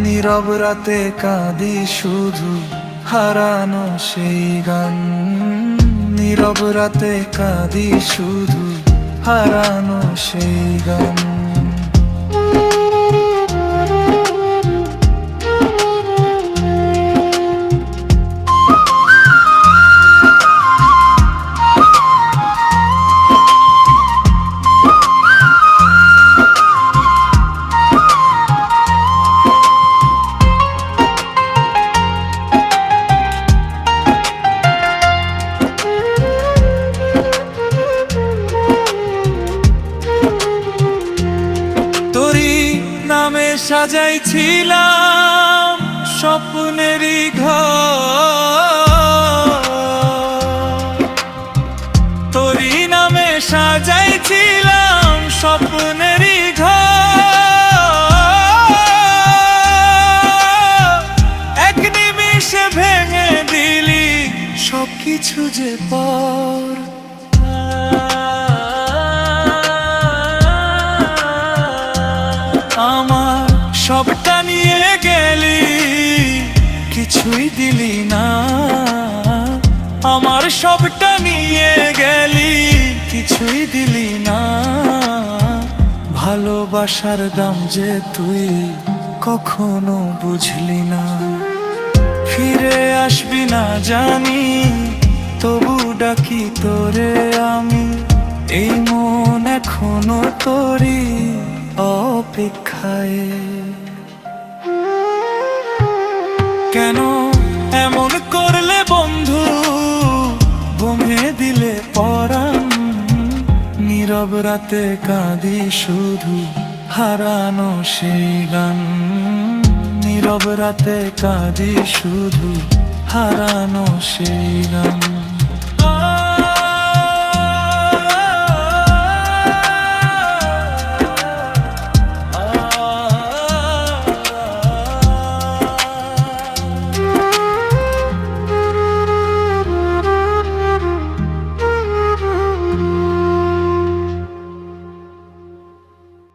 নীরব রাতে কাঁদি শুধু হারানো সেই গান। নীরব রাতে কাঁদি শুধু হারানো সেই গান। নামে সাজাইছিলাম স্বপ্নেরই ঘর, তোরই নামে সাজাইছিলাম স্বপ্নেরই ঘর। এক নিমিষে ভেঙে দিলি সবকিছু যে পর। আমার সবটা নিয়ে গেলি, কিছুই দিলি না। আমার সবটা নিয়ে গেলি, কিছুই দিলি না। ভালোবাসার দাম যে তুই কখনো বুঝলি না। ফিরে আসবি না জানি, তবু ডাকি তোরে আমি। এই মন এখনো তোরই অপেক্ষায়। কেন এমন করলে বন্ধু, বমে দিলে পরাণ। নীরব রাতে কাঁদি শুধু হারানো সেই গান। নীরব রাতে কাঁদি শুধু হারানো সেই গান।